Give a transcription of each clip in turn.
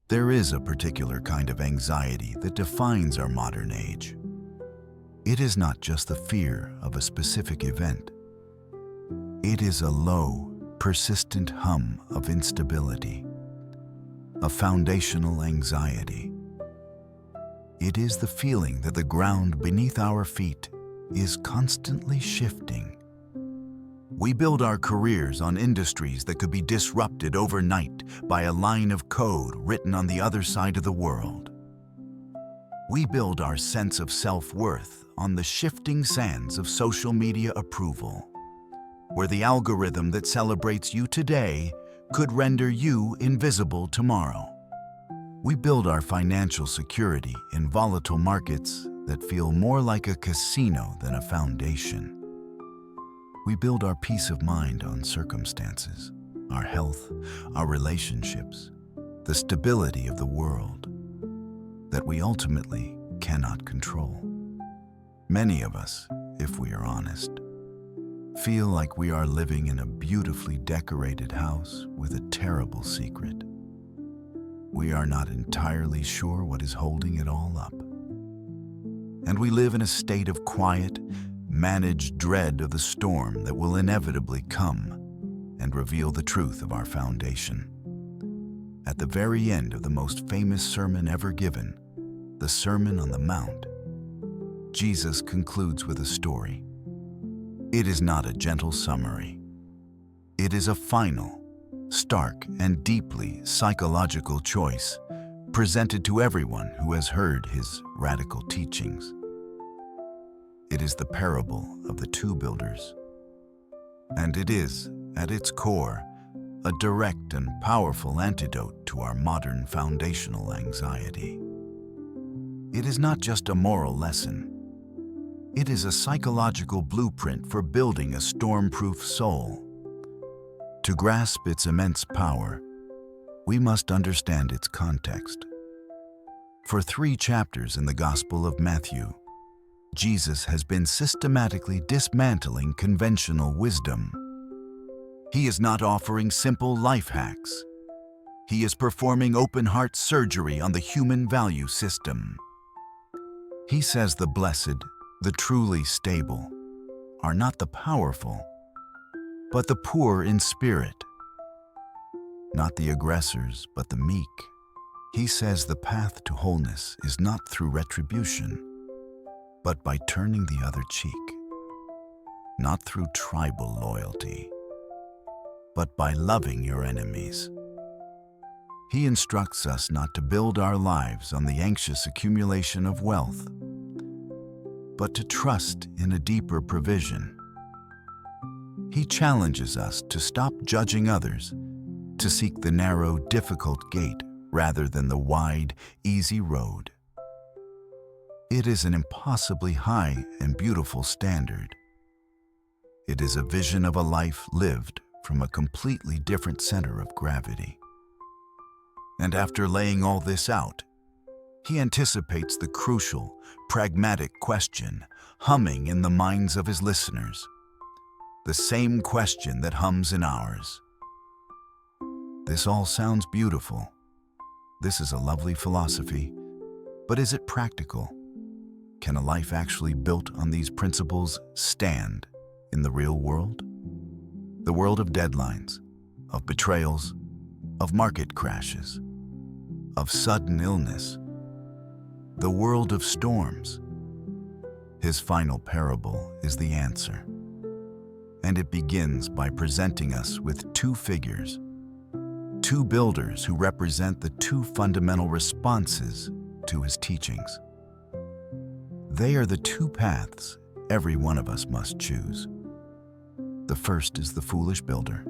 There is a particular kind of anxiety that defines our modern age. It is not just the fear of a specific event. It is a low, persistent hum of instability, a foundational anxiety. It is the feeling that the ground beneath our feet is constantly shifting. We build our careers on industries that could be disrupted overnight by a line of code written on the other side of the world. We build our sense of self-worth on the shifting sands of social media approval, where the algorithm that celebrates you today could render you invisible tomorrow. We build our financial security in volatile markets that feel more like a casino than a foundation. We build our peace of mind on circumstances, our health, our relationships, the stability of the world that we ultimately cannot control. Many of us, if we are honest, feel like we are living in a beautifully decorated house with a terrible secret. We are not entirely sure what is holding it all up. And we live in a state of quiet, managed dread of the storm that will inevitably come and reveal the truth of our foundation. At the very end of the most famous sermon ever given, the Sermon on the Mount, Jesus concludes with a story. It is not a gentle summary. It is a final, stark, and deeply psychological choice presented to everyone who has heard his radical teachings. It is the parable of the two builders, and it is, at its core, a direct and powerful antidote to our modern foundational anxiety. It is not just a moral lesson. It is a psychological blueprint for building a storm-proof soul. To grasp its immense power, we must understand its context. For 3 chapters in the Gospel of Matthew, Jesus has been systematically dismantling conventional wisdom. He is not offering simple life hacks. He is performing open-heart surgery on the human value system. He says the blessed, the truly stable, are not the powerful, but the poor in spirit. Not the aggressors, but the meek. He says the path to wholeness is not through retribution, but by turning the other cheek. Not through tribal loyalty, but by loving your enemies. He instructs us not to build our lives on the anxious accumulation of wealth, but to trust in a deeper provision. He challenges us to stop judging others, to seek the narrow, difficult gate rather than the wide, easy road. It is an impossibly high and beautiful standard. It is a vision of a life lived from a completely different center of gravity. And after laying all this out, he anticipates the crucial, pragmatic question humming in the minds of his listeners. The same question that hums in ours. This all sounds beautiful. This is a lovely philosophy, but is it practical? Can a life actually built on these principles stand in the real world? The world of deadlines, of betrayals, of market crashes, of sudden illness, the world of storms. His final parable is the answer, and it begins by presenting us with 2 figures, 2 builders who represent the 2 fundamental responses to his teachings. They are the 2 paths every one of us must choose. The first is the foolish builder.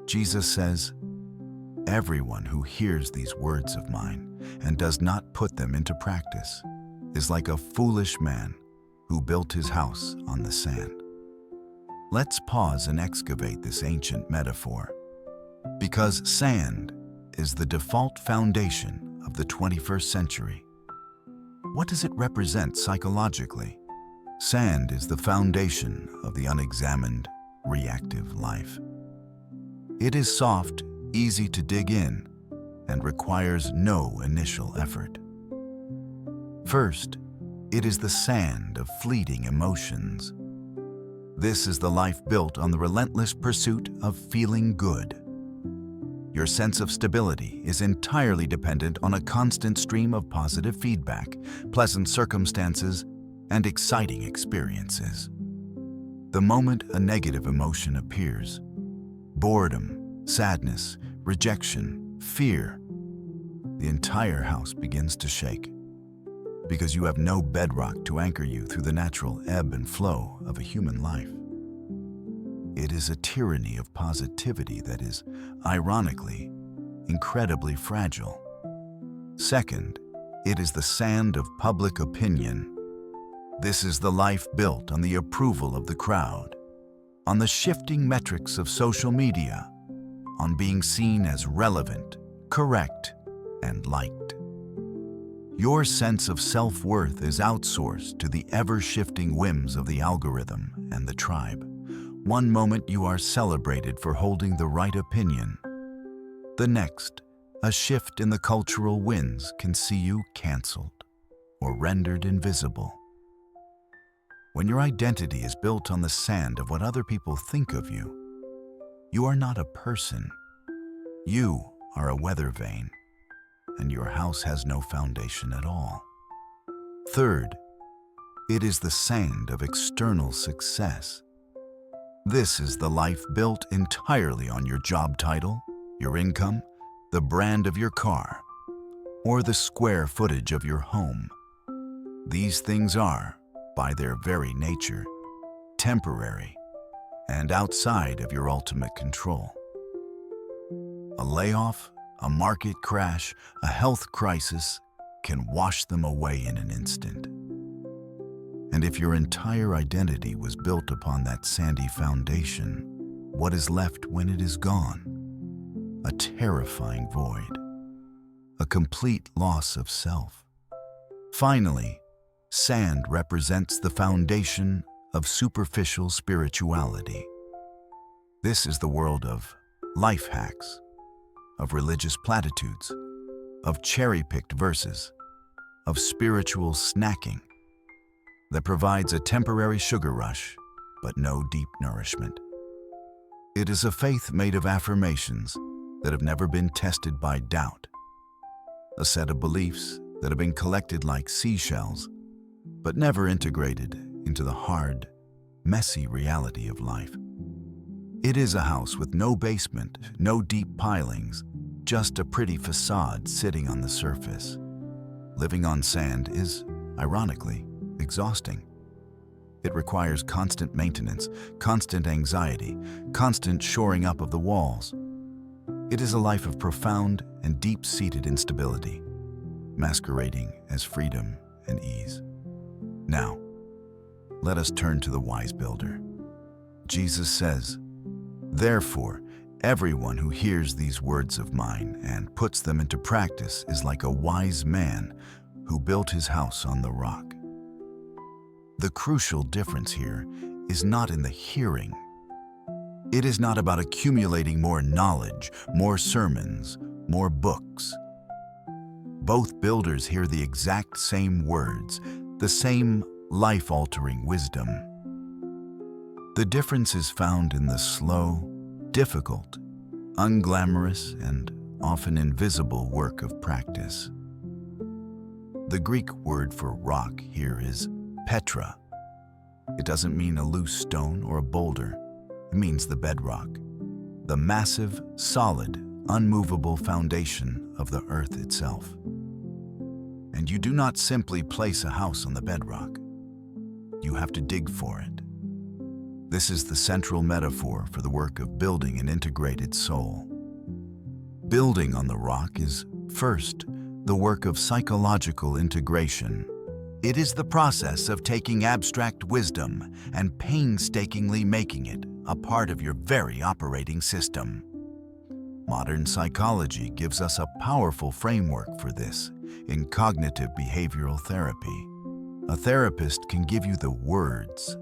Jesus says, "Everyone who hears these words of mine and does not put them into practice is like a foolish man who built his house on the sand." Let's pause and excavate this ancient metaphor, because sand is the default foundation of the 21st century. What does it represent psychologically? Sand is the foundation of the unexamined, reactive life. It is soft, easy to dig in, and requires no initial effort. First, it is the sand of fleeting emotions. This is the life built on the relentless pursuit of feeling good. Your sense of stability is entirely dependent on a constant stream of positive feedback, pleasant circumstances, and exciting experiences. The moment a negative emotion appears, boredom, sadness, rejection, fear, the entire house begins to shake, because you have no bedrock to anchor you through the natural ebb and flow of a human life. It is a tyranny of positivity that is, ironically, incredibly fragile. Second, it is the sand of public opinion. This is the life built on the approval of the crowd, on the shifting metrics of social media, on being seen as relevant, correct, and liked. Your sense of self-worth is outsourced to the ever-shifting whims of the algorithm and the tribe. One moment you are celebrated for holding the right opinion. The next, a shift in the cultural winds can see you canceled or rendered invisible. When your identity is built on the sand of what other people think of you, you are not a person. You are a weather vane, and your house has no foundation at all. Third, it is the sand of external success. This is the life built entirely on your job title, your income, the brand of your car, or the square footage of your home. These things are, by their very nature, temporary and outside of your ultimate control. A layoff, a market crash, a health crisis can wash them away in an instant. And if your entire identity was built upon that sandy foundation, what is left when it is gone? A terrifying void, a complete loss of self. Finally, sand represents the foundation of superficial spirituality. This is the world of life hacks, of religious platitudes, of cherry-picked verses, of spiritual snacking that provides a temporary sugar rush, but no deep nourishment. It is a faith made of affirmations that have never been tested by doubt, a set of beliefs that have been collected like seashells, but never integrated into the hard, messy reality of life. It is a house with no basement, no deep pilings, just a pretty facade sitting on the surface. Living on sand is, ironically, exhausting. It requires constant maintenance, constant anxiety, constant shoring up of the walls. It is a life of profound and deep-seated instability, masquerading as freedom and ease. Now, let us turn to the wise builder. Jesus says, "Therefore, everyone who hears these words of mine and puts them into practice is like a wise man who built his house on the rock." The crucial difference here is not in the hearing. It is not about accumulating more knowledge, more sermons, more books. Both builders hear the exact same words, the same life-altering wisdom. The difference is found in the slow, difficult, unglamorous, and often invisible work of practice. The Greek word for rock here is Petra. It doesn't mean a loose stone or a boulder. It means the bedrock, the massive, solid, unmovable foundation of the earth itself. And you do not simply place a house on the bedrock. You have to dig for it. This is the central metaphor for the work of building an integrated soul. Building on the rock is, first, the work of psychological integration. It is the process of taking abstract wisdom and painstakingly making it a part of your very operating system. Modern psychology gives us a powerful framework for this in cognitive behavioral therapy. A therapist can give you the words,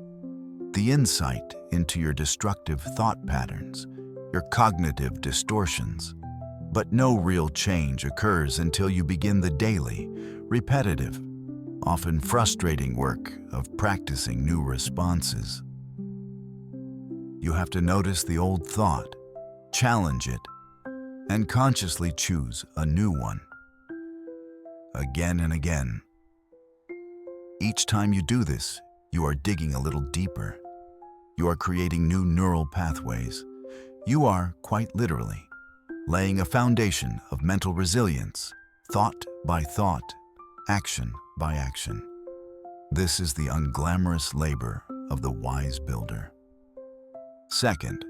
the insight into your destructive thought patterns, your cognitive distortions, But no real change occurs until you begin the daily, repetitive, often frustrating work of practicing new responses. You have to notice the old thought, challenge it, and consciously choose a new one. Again and again. Each time you do this, you are digging a little deeper. You are creating new neural pathways. You are, quite literally, laying a foundation of mental resilience, thought by thought, action by action. This is the unglamorous labor of the wise builder. Second,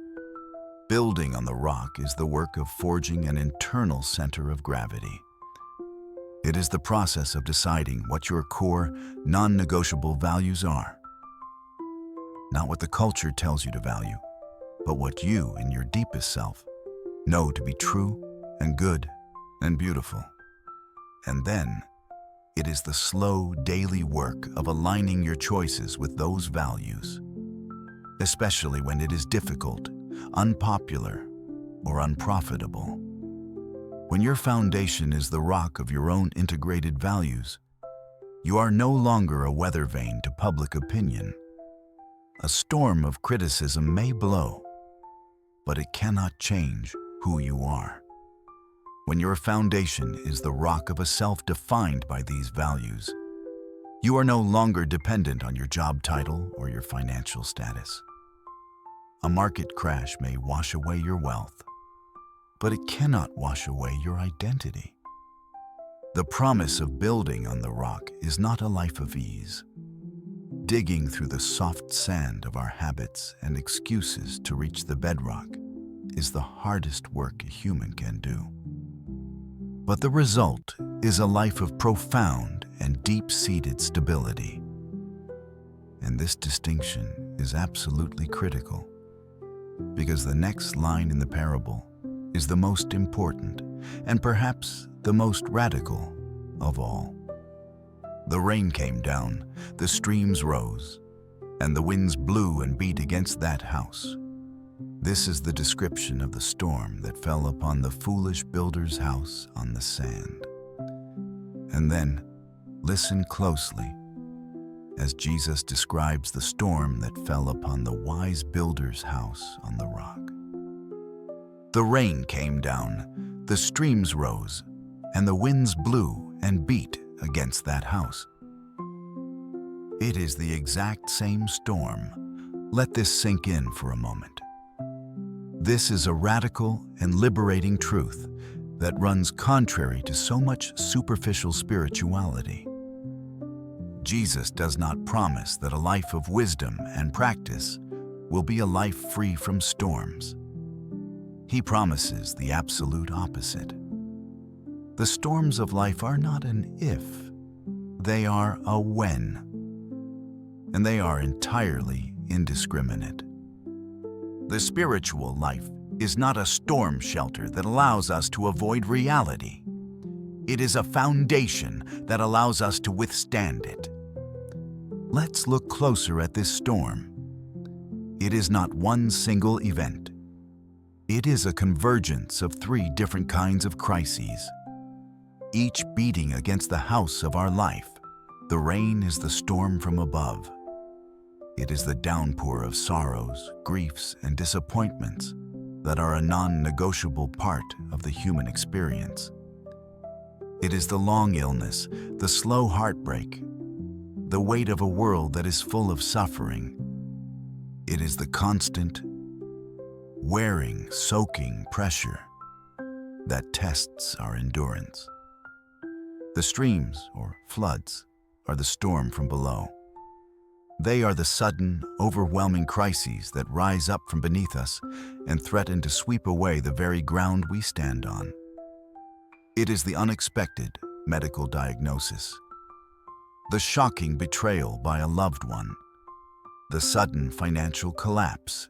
building on the rock is the work of forging an internal center of gravity. It is the process of deciding what your core, non-negotiable values are. Not what the culture tells you to value, but what you, in your deepest self, know to be true and good and beautiful. And then, it is the slow, daily work of aligning your choices with those values, especially when it is difficult, unpopular, or unprofitable. When your foundation is the rock of your own integrated values, you are no longer a weather vane to public opinion. A storm of criticism may blow, but it cannot change who you are. When your foundation is the rock of a self defined by these values, you are no longer dependent on your job title or your financial status. A market crash may wash away your wealth, but it cannot wash away your identity. The promise of building on the rock is not a life of ease. Digging through the soft sand of our habits and excuses to reach the bedrock is the hardest work a human can do. But the result is a life of profound and deep-seated stability. And this distinction is absolutely critical, because the next line in the parable is the most important and perhaps the most radical of all. The rain came down, the streams rose, and the winds blew and beat against that house. This is the description of the storm that fell upon the foolish builder's house on the sand. And then, listen closely as Jesus describes the storm that fell upon the wise builder's house on the rock. The rain came down, the streams rose, and the winds blew and beat against that house. It is the exact same storm. Let this sink in for a moment. This is a radical and liberating truth that runs contrary to so much superficial spirituality. Jesus does not promise that a life of wisdom and practice will be a life free from storms. He promises the absolute opposite. The storms of life are not an if, they are a when. And they are entirely indiscriminate. The spiritual life is not a storm shelter that allows us to avoid reality. It is a foundation that allows us to withstand it. Let's look closer at this storm. It is not one single event. It is a convergence of 3 different kinds of crises, each beating against the house of our life. The rain is the storm from above. It is the downpour of sorrows, griefs, and disappointments that are a non-negotiable part of the human experience. It is the long illness, the slow heartbreak, the weight of a world that is full of suffering. It is the constant, wearing, soaking pressure that tests our endurance. The streams, or floods, are the storm from below. They are the sudden, overwhelming crises that rise up from beneath us and threaten to sweep away the very ground we stand on. It is the unexpected medical diagnosis, the shocking betrayal by a loved one, the sudden financial collapse.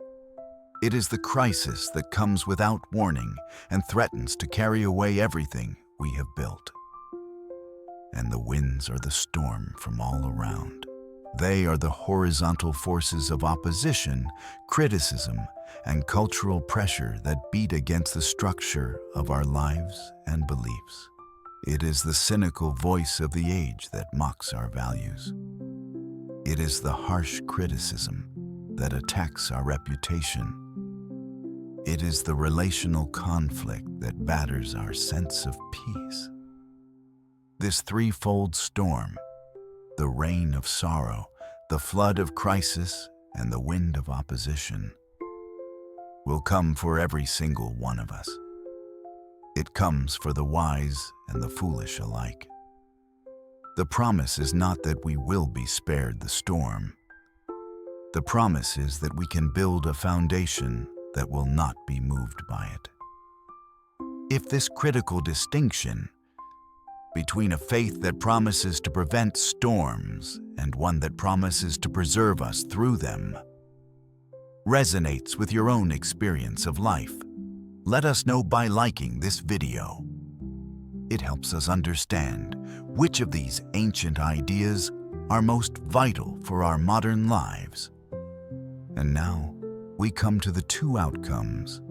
It is the crisis that comes without warning and threatens to carry away everything we have built. And the winds are the storm from all around. They are the horizontal forces of opposition, criticism, and cultural pressure that beat against the structure of our lives and beliefs. It is the cynical voice of the age that mocks our values. It is the harsh criticism that attacks our reputation. It is the relational conflict that batters our sense of peace. This threefold storm, the rain of sorrow, the flood of crisis, and the wind of opposition, will come for every single one of us. It comes for the wise and the foolish alike. The promise is not that we will be spared the storm. The promise is that we can build a foundation that will not be moved by it. If this critical distinction between a faith that promises to prevent storms and one that promises to preserve us through them resonates with your own experience of life, let us know by liking this video. It helps us understand which of these ancient ideas are most vital for our modern lives. And now we come to the two outcomes,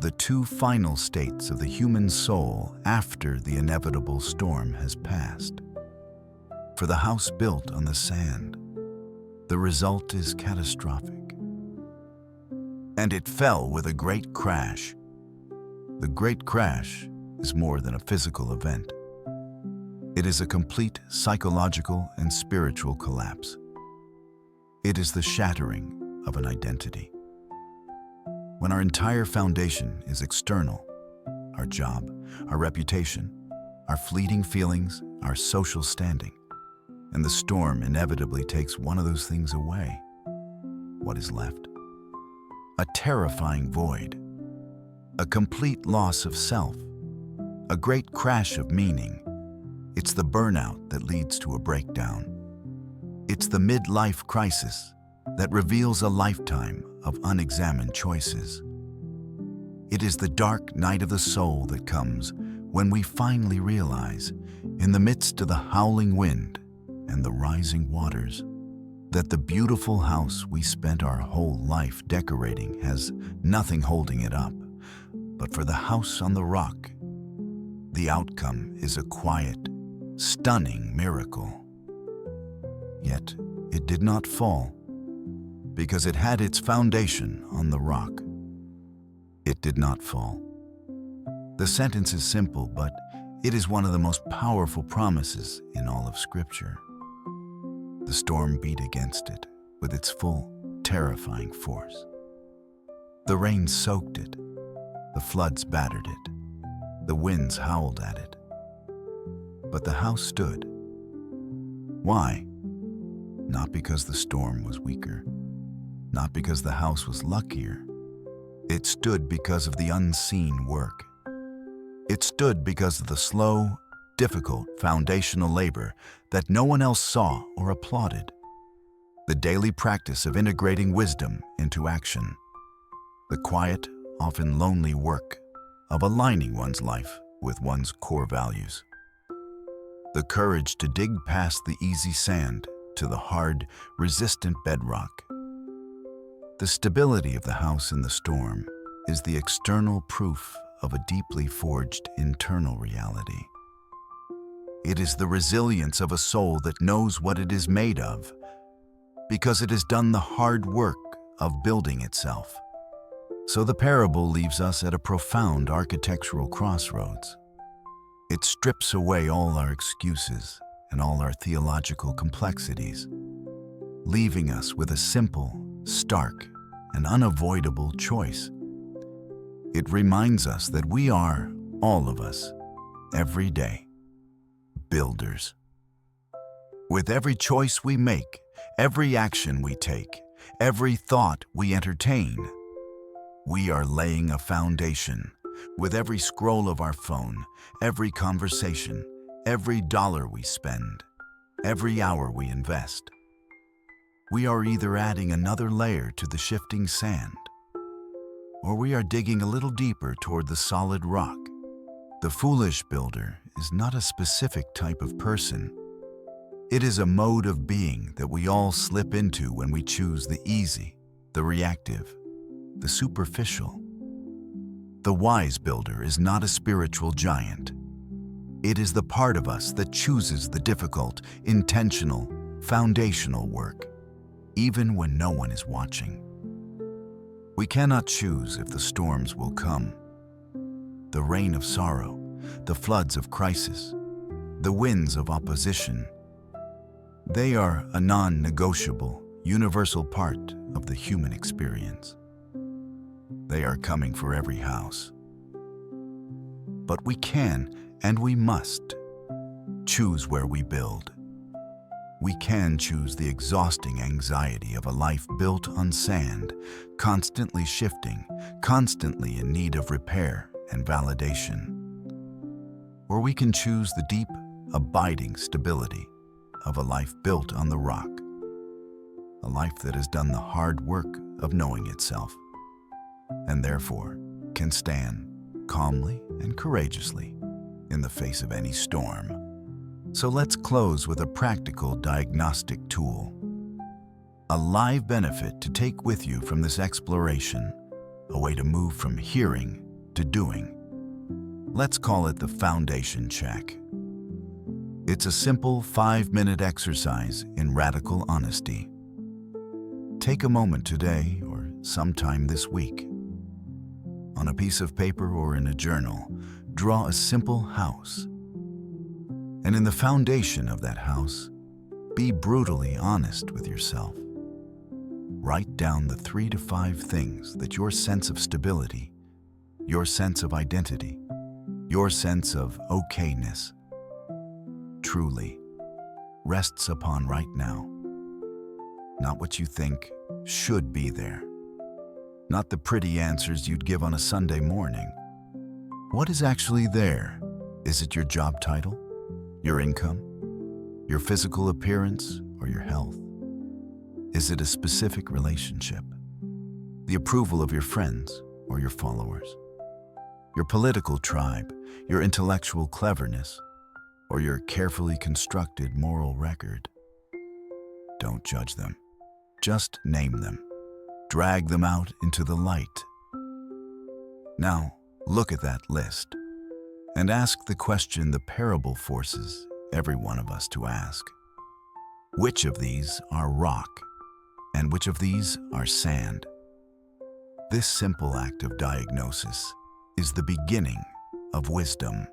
the two final states of the human soul after the inevitable storm has passed. For the house built on the sand, the result is catastrophic. And it fell with a great crash. The great crash is more than a physical event. It is a complete psychological and spiritual collapse. It is the shattering of an identity. When our entire foundation is external, our job, our reputation, our fleeting feelings, our social standing, and the storm inevitably takes one of those things away, what is left? A terrifying void, a complete loss of self, a great crash of meaning. It's the burnout that leads to a breakdown. It's the midlife crisis that reveals a lifetime of unexamined choices. It is the dark night of the soul that comes when we finally realize, in the midst of the howling wind and the rising waters, that the beautiful house we spent our whole life decorating has nothing holding it up. But for the house on the rock, the outcome is a quiet, stunning miracle. Yet it did not fall, because it had its foundation on the rock. It did not fall. The sentence is simple, but it is one of the most powerful promises in all of Scripture. The storm beat against it with its full, terrifying force. The rain soaked it. The floods battered it. The winds howled at it. But the house stood. Why? Not because the storm was weaker, not because the house was luckier. It stood because of the unseen work. It stood because of the slow, difficult foundational labor that no one else saw or applauded. The daily practice of integrating wisdom into action. The quiet, often lonely work of aligning one's life with one's core values. The courage to dig past the easy sand to the hard, resistant bedrock. The stability of the house in the storm is the external proof of a deeply forged internal reality. It is the resilience of a soul that knows what it is made of, because it has done the hard work of building itself. So the parable leaves us at a profound architectural crossroads. It strips away all our excuses and all our theological complexities, leaving us with a simple, stark, and unavoidable choice. It reminds us that we are, all of us, every day, builders. With every choice we make, every action we take, every thought we entertain, we are laying a foundation. With every scroll of our phone, every conversation, every dollar we spend, every hour we invest, we are either adding another layer to the shifting sand, or we are digging a little deeper toward the solid rock. The foolish builder is not a specific type of person. It is a mode of being that we all slip into when we choose the easy, the reactive, the superficial. The wise builder is not a spiritual giant. It is the part of us that chooses the difficult, intentional, foundational work, even when no one is watching. We cannot choose if the storms will come, the rain of sorrow, the floods of crisis, the winds of opposition. They are a non-negotiable, universal part of the human experience. They are coming for every house. But we can and we must choose where we build. We can choose the exhausting anxiety of a life built on sand, constantly shifting, constantly in need of repair and validation. Or we can choose the deep, abiding stability of a life built on the rock, a life that has done the hard work of knowing itself, and therefore can stand calmly and courageously in the face of any storm. So let's close with a practical diagnostic tool, a live benefit to take with you from this exploration, a way to move from hearing to doing. Let's call it the foundation check. It's a simple 5-minute exercise in radical honesty. Take a moment today or sometime this week. On a piece of paper or in a journal, draw a simple house. And in the foundation of that house, be brutally honest with yourself. Write down the 3 to 5 things that your sense of stability, your sense of identity, your sense of okayness truly rests upon right now. Not what you think should be there. Not the pretty answers you'd give on a Sunday morning. What is actually there? Is it your job title, your income, your physical appearance, or your health? Is it a specific relationship? The approval of your friends or your followers? Your political tribe, your intellectual cleverness, or your carefully constructed moral record? Don't judge them. Just name them. Drag them out into the light. Now, look at that list and ask the question the parable forces every one of us to ask. Which of these are rock and which of these are sand? This simple act of diagnosis is the beginning of wisdom.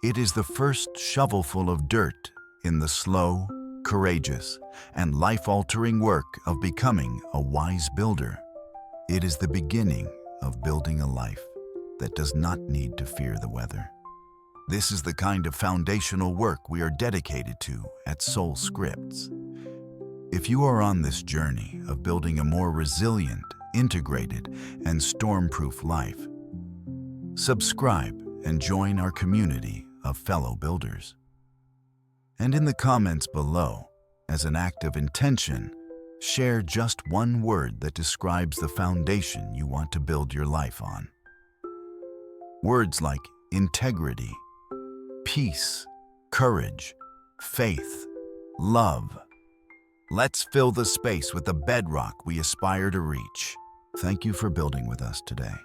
It is the first shovelful of dirt in the slow, courageous, and life-altering work of becoming a wise builder. It is the beginning of building a life that does not need to fear the weather. This is the kind of foundational work we are dedicated to at Soul Scripts. If you are on this journey of building a more resilient, integrated, and storm-proof life, subscribe and join our community of fellow builders. And in the comments below, as an act of intention, share just one word that describes the foundation you want to build your life on. Words like integrity, peace, courage, faith, love. Let's fill the space with the bedrock we aspire to reach. Thank you for building with us today.